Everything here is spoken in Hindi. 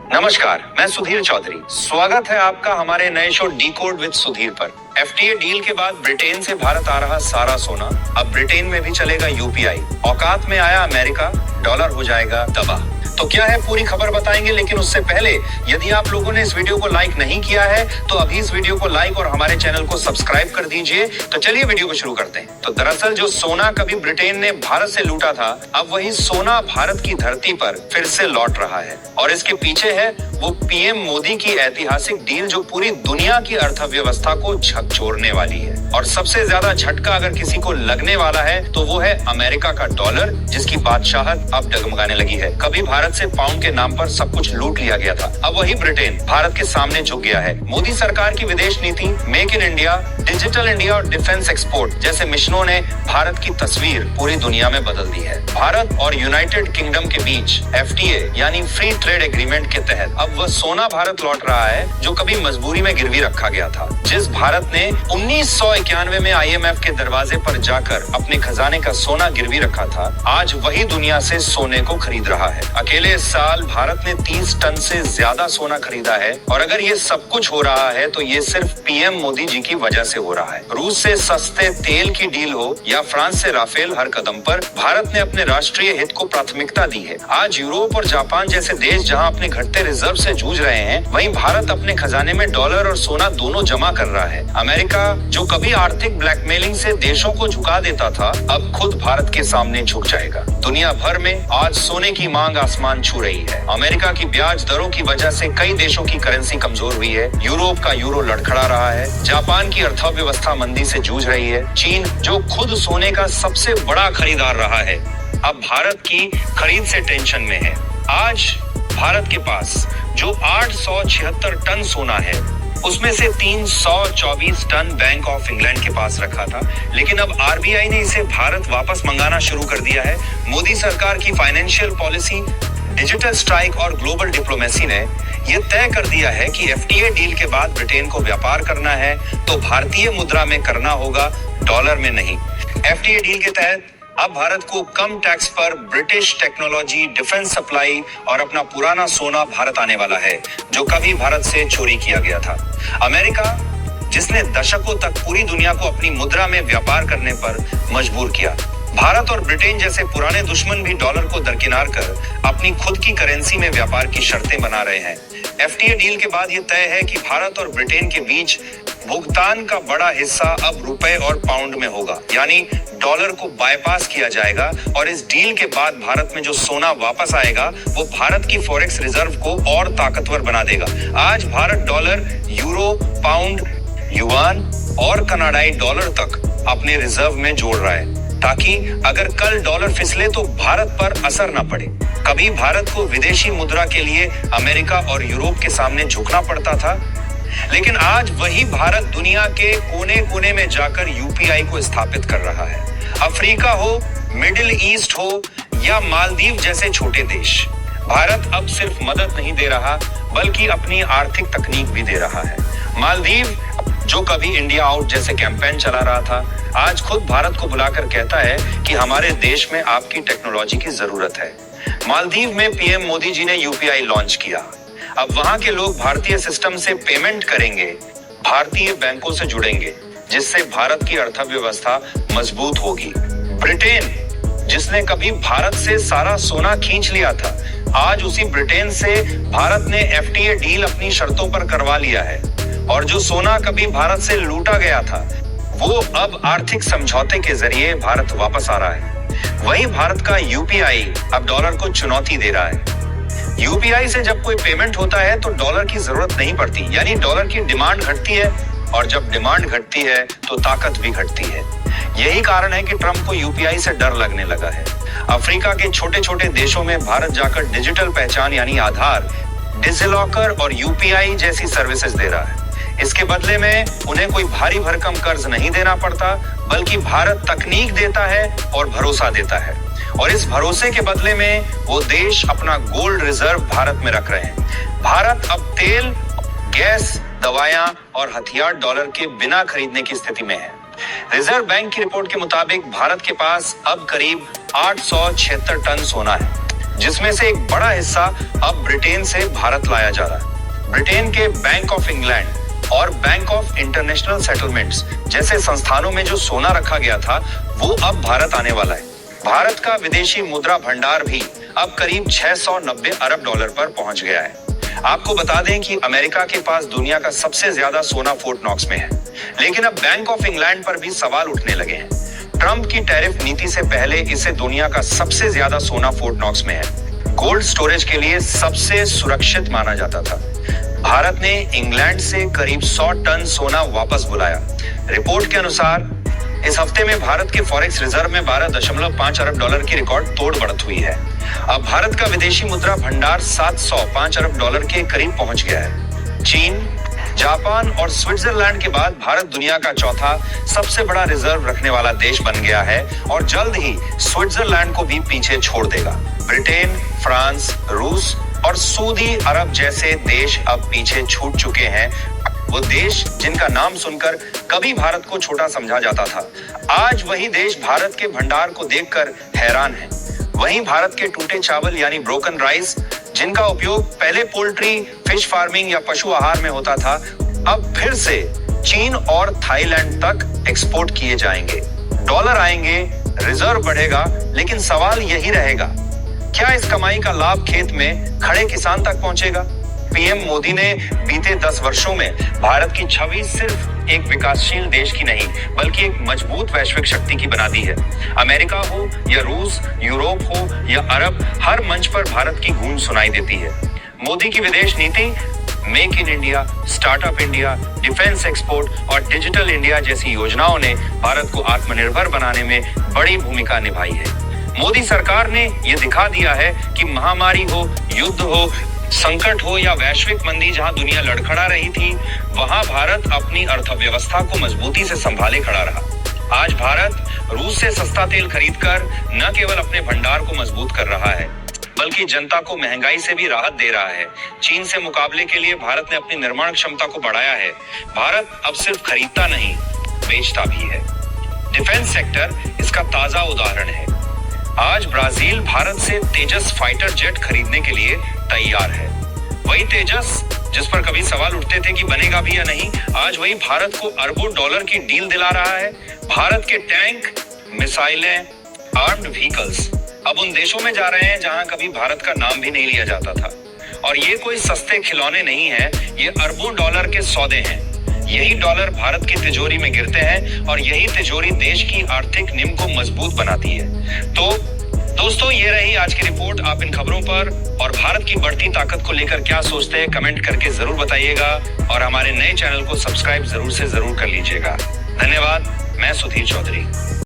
नमस्कार, मैं सुधीर चौधरी। स्वागत है आपका हमारे नए शो डिकोड विद सुधीर पर। एफटीए डील के बाद ब्रिटेन से भारत आ रहा सारा सोना, अब ब्रिटेन में भी चलेगा यूपीआई। औकात में आया अमेरिका, डॉलर हो जाएगा तबाह। तो क्या है पूरी खबर बताएंगे, लेकिन उससे पहले यदि आप लोगों ने इस वीडियो को लाइक नहीं किया है तो अभी इस वीडियो को लाइक और हमारे चैनल को सब्सक्राइब कर दीजिए। तो चलिए वीडियो को शुरू करते हैं। तो दरअसल जो सोना कभी ब्रिटेन ने भारत से लूटा था, अब वही सोना भारत की धरती पर फिर से लौट रहा है। और इसके पीछे है वो पीएम मोदी की ऐतिहासिक डील जो पूरी दुनिया की अर्थव्यवस्था को झकझोरने वाली है। और सबसे ज्यादा झटका अगर किसी को लगने वाला है तो वो है अमेरिका का डॉलर, जिसकी बादशाहत अब डगमगाने लगी है। कभी भारत से पाउंड के नाम पर सब कुछ लूट लिया गया था, अब वही ब्रिटेन भारत के सामने झुक गया है। मोदी सरकार की विदेश नीति, make in India, digital India और डिफेंस एक्सपोर्ट जैसे मिशनों ने भारत की तस्वीर पूरी दुनिया में बदल दी है। भारत और यूनाइटेड किंगडम के बीच एफटीए यानी फ्री ट्रेड एग्रीमेंट के तहत अब वह सोना भारत लौट रहा है जो कभी मजबूरी में गिरवी रखा गया था। जिस भारत ने 1991 में आईएमएफ के दरवाजे पर जाकर अपने खजाने का सोना गिरवी रखा था, आज वही दुनिया से सोने को खरीद रहा है। अकेले इस साल भारत ने 30 टन से ज्यादा सोना खरीदा है। और अगर ये सब कुछ हो रहा है तो ये सिर्फ पीएम मोदी जी की वजह से हो रहा है। रूस से सस्ते तेल की डील हो या फ्रांस से राफेल, हर कदम पर भारत ने अपने राष्ट्रीय हित को प्राथमिकता दी है। आज यूरोप और जापान जैसे देश जहां अपने घटते रिजर्व से जूझ रहे हैं, वहीं भारत अपने खजाने में डॉलर और सोना दोनों जमा कर रहा है। अमेरिका जो कभी आर्थिक ब्लैकमेलिंग से देशों को झुका देता था, अब खुद भारत के सामने झुक जाएगा। दुनिया भर में आज सोने की मांग आसमान छू रही है। अमेरिका की ब्याज दरों की वजह से कई देशों की करेंसी कमजोर हुई है। यूरोप का यूरो लड़खड़ा रहा है। जापान की अर्थव्यवस्था मंदी से जूझ रही है। चीन जो खुद सोने का सबसे बड़ा खरीदार रहा है, अब भारत की खरीद से टेंशन में है। आज भारत के पास जो 876 टन सोना है, उसमें से 324 टन बैंक ऑफ इंग्लैंड के पास रखा था, लेकिन अब आरबीआई ने इसे भारत वापस मंगाना शुरू कर दिया है। मोदी सरकार की फाइनेंशियल पॉलिसी, डिजिटल स्ट्राइक और ग्लोबल डिप्लोमेसी ने यह तय कर दिया है कि एफटीए डील के बाद ब्रिटेन को व्यापार करना है तो भारतीय मुद्रा में करना होगा, डॉलर में नहीं। एफटीए डील के तहत अब भारत को कम टैक्स पर ब्रिटिश टेक्नोलॉजी, डिफेंस सप्लाई और अपना पुराना सोना भारत आने वाला है, जो कभी भारत से चोरी किया गया था। अमेरिका जिसने दशकों तक पूरी दुनिया को अपनी मुद्रा में व्यापार करने पर मजबूर किया, भारत और ब्रिटेन जैसे पुराने दुश्मन भी डॉलर को दरकिनार कर अपनी खुद की करेंसी में व्यापार की शर्तें बना रहे हैं। एफटीए डील के बाद ये तय है कि भारत और ब्रिटेन के बीच भुगतान का बड़ा हिस्सा अब रुपए और पाउंड में होगा, यानी डॉलर को बाईपास किया जाएगा। और इस डील के बाद भारत में जो सोना वापस आएगा वो भारत की फॉरेक्स रिजर्व को और ताकतवर बना देगा। आज Bharat dollar, euro, pound, yuan और कनाडाई डॉलर तक अपने रिजर्व में जोड़ रहा है, ताकि अगर कल डॉलर फिसले तो भारत पर असर न पड़े। कभी भारत को विदेशी मुद्रा के लिए अमेरिका और यूरोप के सामने झुकना पड़ता था, लेकिन आज वही भारत दुनिया के कोने कोने में जाकर यूपीआई को स्थापित कर रहा है। अफ्रीका हो, मिडिल ईस्ट हो या मालदीव जैसे छोटे देश, भारत अब सिर्फ मदद नहीं दे रहा बल्कि अपनी आर्थिक तकनीक भी दे रहा है। मालदीव जो कभी इंडिया आउट जैसे कैंपेन चला रहा था, आज खुद भारत को बुलाकर कहता है कि हमारे देश में आपकी टेक्नोलॉजी की जरूरत है। मालदीव में पीएम मोदी जी ने यूपीआई लॉन्च किया। अब वहां के लोग भारतीय सिस्टम से पेमेंट करेंगे, भारतीय बैंकों से जुड़ेंगे, जिससे भारत की अर्थव्यवस्था मजबूत होगी। ब्रिटेन जिसने कभी भारत से सारा सोना खींच लिया था, आज उसी ब्रिटेन से भारत ने एफटीए डील अपनी शर्तों पर करवा लिया है। और जो सोना कभी भारत से लूटा गया था, वो अब आर्थिक समझौते के जरिए भारत वापस आ रहा है। वही भारत का यूपीआई अब डॉलर को चुनौती दे रहा है। यूपीआई से जब कोई पेमेंट होता है तो डॉलर की जरूरत नहीं पड़ती, यानी डॉलर की डिमांड घटती है। और जब डिमांड घटती है तो ताकत भी घटती है। यही कारण है कि ट्रंप को यूपीआई से डर लगने लगा है। अफ्रीका के छोटे छोटे देशों में भारत जाकर डिजिटल पहचान यानी आधार, डिजिलॉकर और यूपीआई जैसी सर्विसेज दे रहा है। इसके बदले में उन्हें कोई भारी भरकम कर्ज नहीं देना पड़ता, बल्कि भारत तकनीक देता है और भरोसा देता है। और इस भरोसे के बदले में वो देश अपना गोल्ड रिजर्व भारत में रख रहे हैं। भारत अब तेल, गैस, दवाइयां और हथियार डॉलर के बिना खरीदने की स्थिति में है। रिजर्व बैंक की रिपोर्ट के मुताबिक भारत के पास अब करीब 876 टन सोना है। जिसमें से एक बड़ा हिस्सा अब ब्रिटेन से भारत लाया जा रहा है। ब्रिटेन के बैंक ऑफ इंग्लैंड और बैंक ऑफ इंटरनेशनल सेटलमेंट्स जैसे संस्थानों में जो सोना रखा गया था वो अब भारत आने वाला है। भारत का विदेशी मुद्रा भंडार भी अब करीब 690 अरब डॉलर पर पहुंच गया है। आपको बता दें कि अमेरिका के पास दुनिया का सबसे ज्यादा सोना फोर्ट नॉक्स में है, लेकिन अब बैंक ऑफ इंग्लैंड पर भी सवाल उठने लगे हैं। ट्रंप की टैरिफ नीति से पहले इसे दुनिया का सबसे ज्यादा सोना फोर्ट नॉक्स में है। गोल्ड स्टोरेज के लिए सबसे सुरक्षित माना जाता था। भारत ने इंग्लैंड से करीब 100 टन सोना वापस बुलाया। रिपोर्ट के अनुसार इस हफ्ते में भारत के फॉरेक्स रिजर्व में 12.5 अरब डॉलर की रिकॉर्ड तोड़ बढ़त हुई है। अब भारत का विदेशी मुद्रा भंडार 705 अरब डॉलर के करीब पहुंच गया है। चीन, जापान और स्विट्जरलैंड के बाद भारत दुनिया का चौथा सबसे बड़ा रिजर्व रखने वाला देश बन गया है और जल्द ही स्विट्जरलैंड को भी पीछे छोड़ देगा। ब्रिटेन, फ्रांस, रूस और सऊदी अरब जैसे देश अब पीछे छूट चुके हैं। वो देश जिनका नाम सुनकर कभी भारत को छोटा समझा जाता था, आज वही देश भारत के भंडार को देखकर हैरान है। वहीं भारत के टूटे चावल यानी ब्रोकन राइस, जिनका उपयोग पहले पोल्ट्री, फिश फार्मिंग या पशु आहार में होता था, अब फिर से चीन और थाईलैंड तक एक्सपोर्ट किए जाएंगे। डॉलर आएंगे, रिजर्व बढ़ेगा, लेकिन सवाल यही रहेगा, क्या इस कमाई का लाभ खेत में खड़े किसान तक पहुंचेगा? पीएम मोदी ने बीते 10 वर्षों में भारत की छवि सिर्फ एक विकासशील देश की नहीं, बल्कि एक मजबूत वैश्विक शक्ति की बना दी है। अमेरिका हो या रूस, यूरोप हो या अरब, हर मंच पर भारत की गूंज सुनाई देती है। मोदी की विदेश नीति, make in India, startup India, defence export और डिजिटल इंडिया जैसी योजनाओं ने भारत को आत्मनिर्भर बनाने में बड़ी भूमिका निभाई है। मोदी सरकार ने यह दिखा दिया है कि महामारी हो, युद्ध हो, संकट हो या वैश्विक मंदी, जहां दुनिया लड़खड़ा रही थी, वहां भारत अपनी अर्थव्यवस्था को मजबूती से संभाले खड़ा रहा। आज भारत रूस से सस्ता तेल खरीदकर न केवल अपने भंडार को मजबूत कर रहा है, बल्कि जनता को महंगाई से भी राहत दे रहा है। चीन से मुकाबले के लिए भारत ने अपनी निर्माण क्षमता को बढ़ाया है। भारत अब सिर्फ खरीदता नहीं, बेचता भी है। डिफेंस सेक्टर इसका ताजा उदाहरण है। आज ब्राजील भारत से तेजस फाइटर जेट खरीदने के लिए तैयार है। वही तेजस जिस पर कभी सवाल उठते थे कि बनेगा भी या नहीं, आज वही भारत को अरबों डॉलर की डील दिला रहा है। भारत के टैंक, मिसाइलें, आर्म्ड व्हीकल्स अब उन देशों में जा रहे हैं जहां कभी भारत का नाम भी नहीं लिया जाता था। और ये कोई सस्ते खिलौने नहीं है, ये अरबों डॉलर के सौदे हैं। यही डॉलर भारत की तिजोरी में गिरते हैं और यही तिजोरी देश की आर्थिक नींव को मजबूत बनाती है। तो दोस्तों, ये रही आज की रिपोर्ट। आप इन खबरों पर और भारत की बढ़ती ताकत को लेकर क्या सोचते हैं, कमेंट करके जरूर बताइएगा और हमारे नए चैनल को सब्सक्राइब जरूर से जरूर कर लीजिएगा। धन्यवाद। मैं सुधीर चौधरी।